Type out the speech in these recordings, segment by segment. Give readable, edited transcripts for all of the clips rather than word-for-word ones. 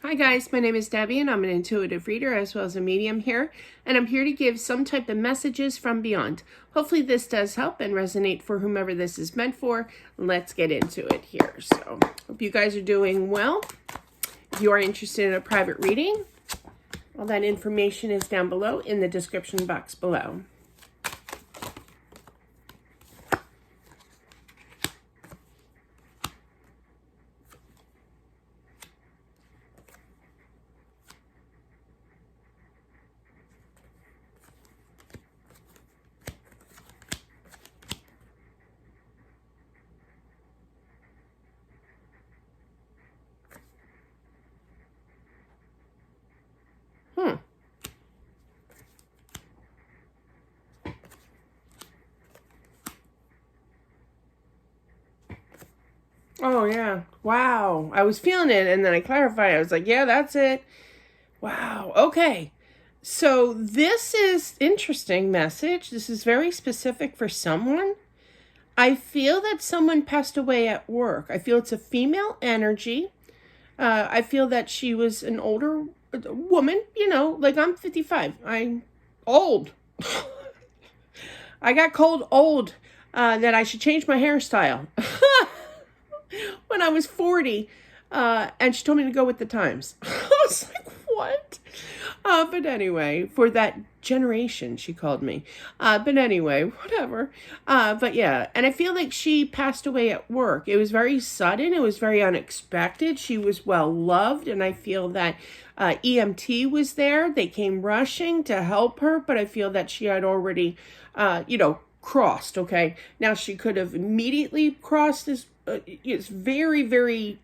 Hi guys, my name is Debbie and I'm an intuitive reader as well as a medium here, and I'm here to give some type of messages from beyond. Hopefully this does help and resonate for whomever this is meant for. Let's get into it here. So, hope you guys are doing well. If you are interested in a private reading, all that information is down below in the description box below. Oh, yeah. Wow. I was feeling it, and then I clarified. I was like, yeah, that's it. Wow. Okay. So this is interesting message. This is very specific for someone. I feel that someone passed away at work. I feel it's a female energy. I feel that she was an older woman, like I'm 55. I'm old. I got cold old that I should change my hairstyle. When I was 40, and she told me to go with the times. I was like, what? But anyway, for that generation, she called me. But anyway, whatever. But yeah, and I feel like she passed away at work. It was very sudden. It was very unexpected. She was well loved, and I feel that EMT was there. They came rushing to help her, but I feel that she had already, crossed, okay? Now, she could have immediately crossed this. It's very, very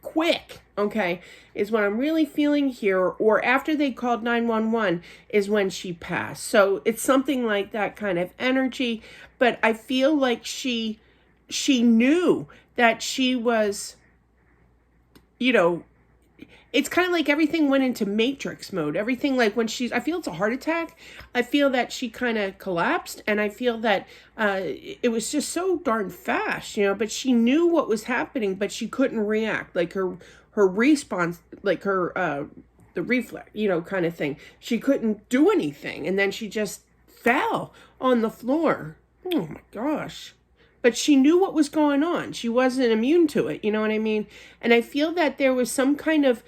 quick, okay, is what I'm really feeling here, or after they called 911 is when she passed. So it's something like that kind of energy, but I feel like she knew that she was, it's kind of like everything went into Matrix mode. Everything, like when I feel it's a heart attack. I feel that she kind of collapsed, and I feel that it was just so darn fast, but she knew what was happening, but she couldn't react. Like her response, like her, the reflex, kind of thing. She couldn't do anything, and then she just fell on the floor. Oh my gosh. But she knew what was going on. She wasn't immune to it. You know what I mean? And I feel that there was some kind of,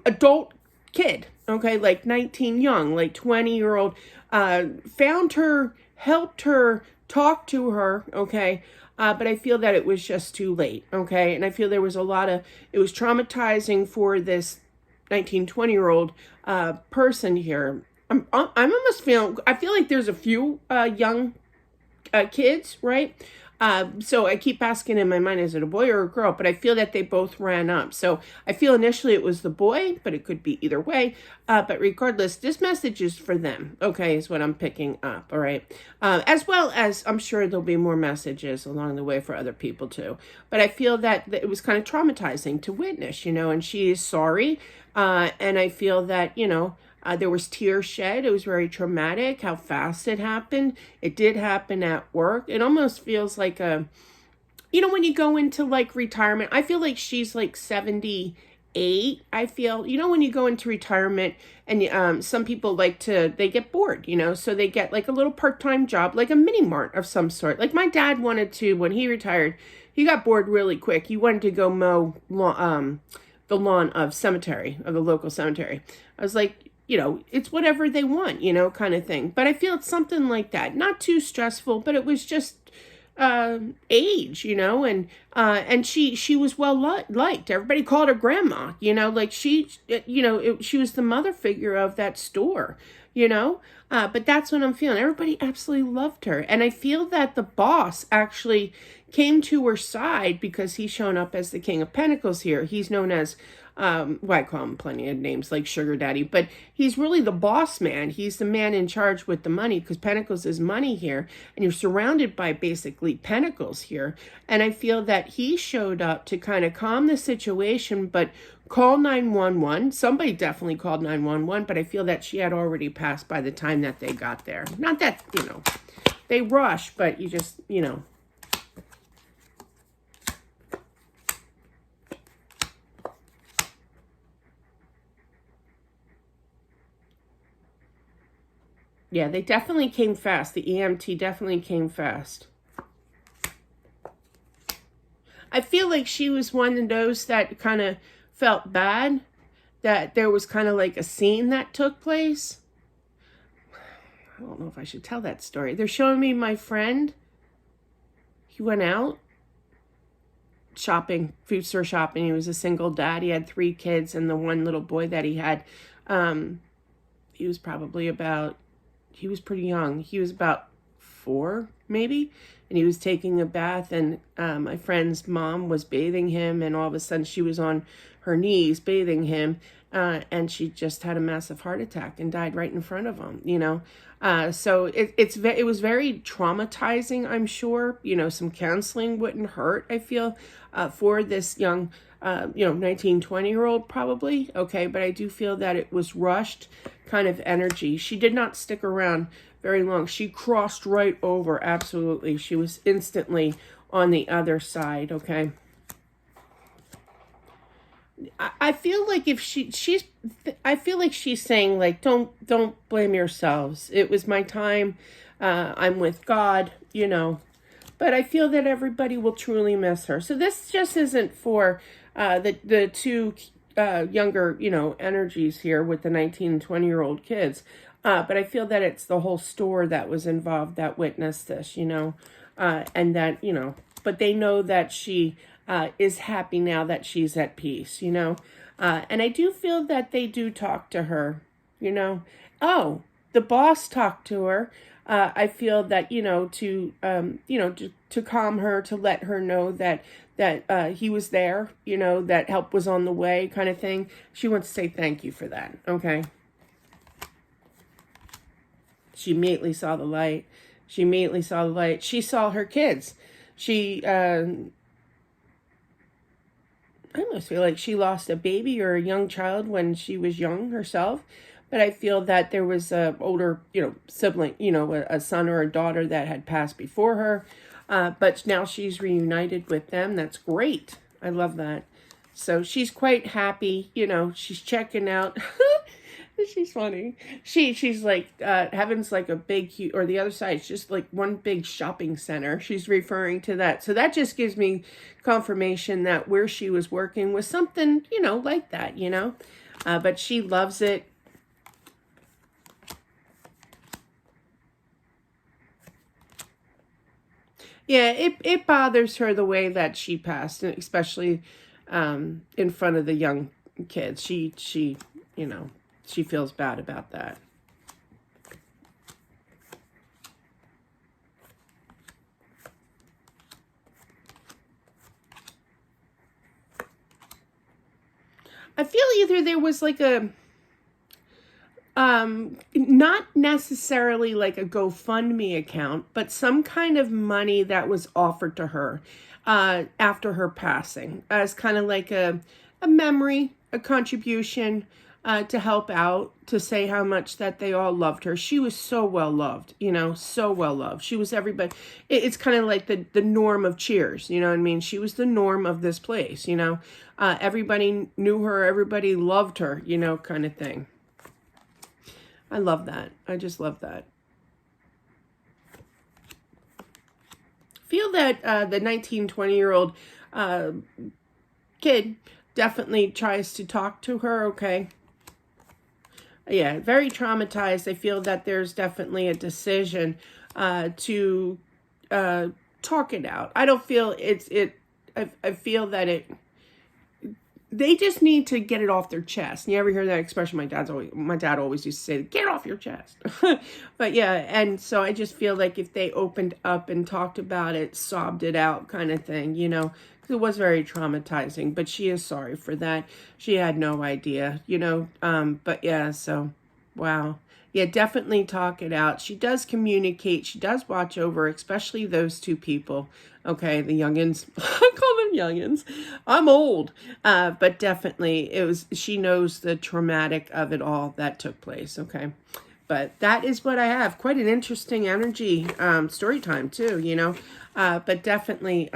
adult kid, okay, like 19 young, like 20-year-old, found her, helped her, talked to her, okay? But I feel that it was just too late, okay? And I feel there was it was traumatizing for this 19, 20-year-old person here. I'm almost I feel like there's a few young kids, right? So I keep asking in my mind, is it a boy or a girl? But I feel that they both ran up. So I feel initially it was the boy, but it could be either way. But regardless, this message is for them, okay, is what I'm picking up, all right? As well as I'm sure there'll be more messages along the way for other people too. But I feel that it was kind of traumatizing to witness, and she is sorry. And I feel that, there was tears shed. It was very traumatic how fast it happened. It did happen at work. It almost feels like when you go into like retirement, I feel like she's like 78. I feel, when you go into retirement and some people they get bored, so they get like a little part-time job, like a mini mart of some sort. Like my dad wanted to, when he retired, he got bored really quick. He wanted to go mow the lawn of the local cemetery. I was like, it's whatever they want, kind of thing. But I feel it's something like that. Not too stressful, but it was just age, and she was well liked. Everybody called her grandma, like she was the mother figure of that store, but that's what I'm feeling. Everybody absolutely loved her. And I feel that the boss actually came to her side because he's shown up as the King of Pentacles here. He's known as I call him plenty of names like Sugar Daddy, but he's really the boss man. He's the man in charge with the money, because Pentacles is money here, and you're surrounded by basically Pentacles here. And I feel that he showed up to kind of calm the situation, but call 911. Somebody definitely called 911, but I feel that she had already passed by the time that they got there. Not that, they rush, but you just, Yeah, they definitely came fast. The EMT definitely came fast. I feel like she was one of those that kind of felt bad that there was kind of like a scene that took place. I don't know if I should tell that story. They're showing me my friend. He went out shopping, food store shopping. He was a single dad. He had 3 kids, and the one little boy that he had, he was probably about, he was pretty young. He was about 4, maybe, and he was taking a bath, and my friend's mom was bathing him, and all of a sudden she was on her knees bathing him, and she just had a massive heart attack and died right in front of him, you know. So it was very traumatizing, I'm sure. You know, some counseling wouldn't hurt, I feel, for this young, 19, 20-year-old probably. Okay, but I do feel that it was rushed kind of energy. She did not stick around very long. She crossed right over, absolutely. She was instantly on the other side, okay? I feel like if I feel like she's saying, like, don't blame yourselves. It was my time. I'm with God, you know. But I feel that everybody will truly miss her. So this just isn't for the 2 younger, energies here with the 19 and 20-year-old kids. But I feel that it's the whole store that was involved that witnessed this, and that, but they know that she is happy now that she's at peace, and I do feel that they do talk to her, Oh, the boss talked to her. I feel that, to calm her, to let her know that he was there, that help was on the way kind of thing. She wants to say thank you for that. Okay. She immediately saw the light. She saw her kids. I almost feel like she lost a baby or a young child when she was young herself. But I feel that there was a older, sibling, a son or a daughter that had passed before her. But now she's reunited with them. That's great. I love that. So she's quite happy. She's checking out. She's funny. She's like, heaven's like a big, huge, or the other side, it's just like one big shopping center. She's referring to that. So that just gives me confirmation that where she was working was something, like that, but she loves it. Yeah, it bothers her the way that she passed, especially in front of the young kids. She feels bad about that. I feel either there was like a not necessarily like a GoFundMe account, but some kind of money that was offered to her after her passing as kind of like a memory, a contribution to help out, to say how much that they all loved her. She was so well loved, so well loved. She was everybody. It's kind of like the norm of Cheers, you know what I mean? She was the norm of this place, everybody knew her, everybody loved her, kind of thing. I love that. I just love that. Feel that the 19, 20-year-old kid definitely tries to talk to her, okay? Yeah, very traumatized. I feel that there's definitely a decision to talk it out. I don't feel I feel that they just need to get it off their chest. You ever hear that expression? My dad always used to say, "Get it off your chest." But yeah, and so I just feel like if they opened up and talked about it, sobbed it out kind of thing, it was very traumatizing, but she is sorry for that. She had no idea, but yeah, so wow. Yeah, definitely talk it out. She does communicate. She does watch over, especially those 2 people. Okay, the youngins. I call them youngins. I'm old. But definitely she knows the traumatic of it all that took place. Okay. But that is what I have. Quite an interesting energy story time too, but definitely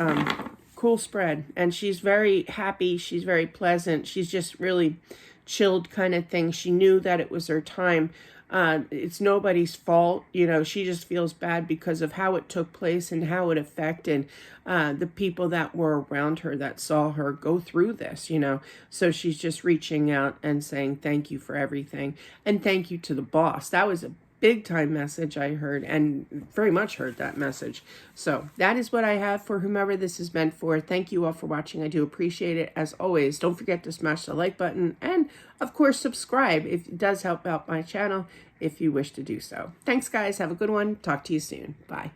cool spread. And she's very happy. She's very pleasant. She's just really chilled kind of thing. She knew that it was her time. It's nobody's fault. You know, she just feels bad because of how it took place and how it affected the people that were around her that saw her go through this, you know. So she's just reaching out and saying thank you for everything. And thank you to the boss. That was a big time message I heard, and very much heard that message. So that is what I have for whomever this is meant for. Thank you all for watching. I do appreciate it. As always, don't forget to smash the like button and of course subscribe if it does help out my channel if you wish to do so. Thanks guys. Have a good one. Talk to you soon. Bye.